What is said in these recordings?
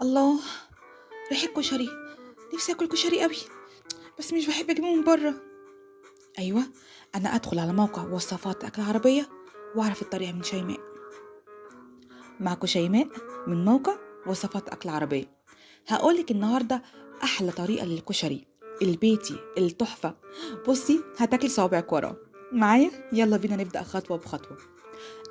الله، ريحة كشري. نفسي اكل كشري قوي، بس مش بحب اجيبه من بره. ايوه، انا ادخل على موقع وصفات اكل عربية واعرف الطريقة من شيماء. معكم شيماء من موقع وصفات اكل عربية. هقولك النهاردة احلى طريقة للكشري البيتي التحفة. بصي هتاكلي صوابعك وراه. معايا؟ يلا بينا نبدأ خطوة بخطوة.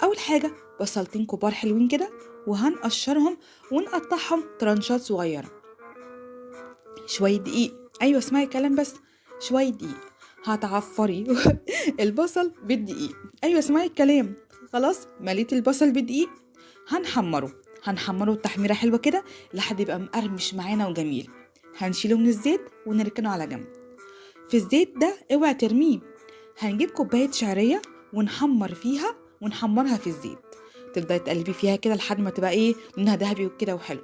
اول حاجة بصلتين كبار حلوين كده، وهنقشرهم ونقطعهم ترانشات صغيرة. شوية دقيق، أيوة اسمعي الكلام بس. شوية دقيق هتعفري البصل بالدقيق. أيوة اسمعي الكلام. خلاص مليت البصل بالدقيق. هنحمره تحميرة حلوة كده لحد يبقى مقرمش معانا وجميل. هنشيله من الزيت ونركنه على جنب. في الزيت ده اوعي ترميه. هنجيب كوباية شعرية ونحمر فيها ونحمرها في الزيت. تبدأي تقلبي فيها كده لحد ما تبقى لونها ذهبي وكده وحلو.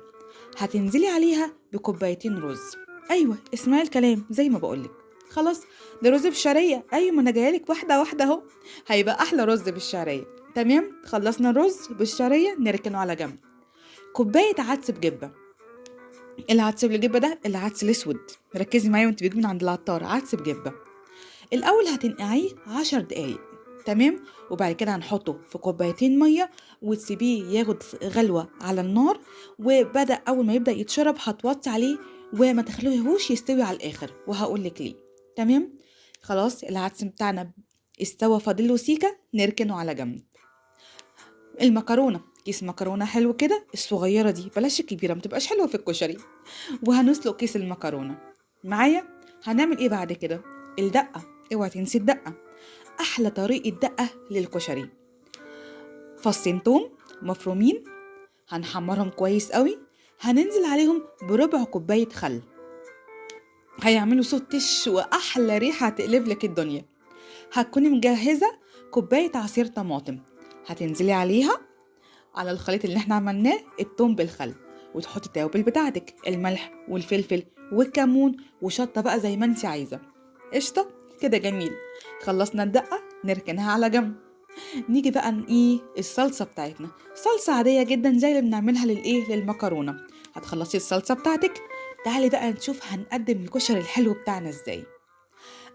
هتنزلي عليها بكوبايتين رز. ايوه اسمعي الكلام زي ما بقولك. خلاص، ده رز بالشعريه. ايوه ما انا جايلك واحده واحده اهو. هيبقى احلى رز بالشعريه. تمام، خلصنا الرز بالشعريه نركنه على جنب. كوبايه عدس بجبه. العدس بالجبه ده العدس الاسود. ركزي معايا وانت بتجيبي من عند العطار عدس بجبه. الاول هتنقعيه 10 دقايق. تمام، وبعد كده هنحطه في كوبايتين ميه وتسيبيه ياخد غلوه على النار. اول ما يبدا يتشرب هتوطي عليه وما تخليهوش يستوي على الاخر، وهقول لك ليه. تمام، خلاص العدس بتاعنا استوى، فاضل له سيكه نركنه على جنب. المكرونه، كيس مكرونه حلو كده الصغيره دي، بلاش الكبيره متبقاش حلوه في الكشري. وهنسلق كيس المكرونه. معايا؟ هنعمل ايه بعد كده؟ الدقه، اوعي تنسي الدقه. احلى طريقه دقه للكشري. فصين توم مفرومين، هنحمرهم كويس قوي. هننزل عليهم بربع كوبايه خل. هيعملوا صوت تش واحلى ريحه هتقلب لك الدنيا. هتكوني مجهزه كوبايه عصير طماطم. هتنزلي عليها على الخليط اللي احنا عملناه التوم بالخل، وتحطي التوابل بتاعتك الملح والفلفل والكمون وشطه بقى زي ما انت عايزه. قشطه كده جميل. خلصنا الدقه نركنها على جنب. نيجي بقى الصلصه بتاعتنا. صلصه عاديه جدا زي اللي بنعملها للمكرونه. هتخلصي الصلصه بتاعتك. تعالي بقى نشوف هنقدم الكشري الحلو بتاعنا ازاي.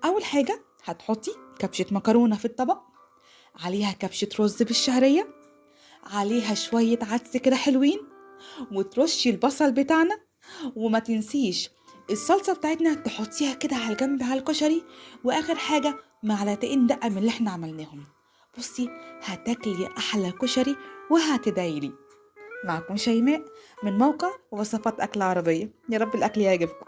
اول حاجه هتحطي كبشه مكرونه في الطبق، عليها كبشه رز بالشعريه، عليها شويه عدس كده حلوين، وترشي البصل بتاعنا. وما تنسيش الصلصة بتاعتنا تحطيها كده على جنب على الكشري. واخر حاجة معلقتين دقة من اللي احنا عملناهم. بصي هتاكلي احلى كشري وهتدعيلي. معكم شيماء من موقع وصفات اكل عربية. يا رب الاكل يعجبكم.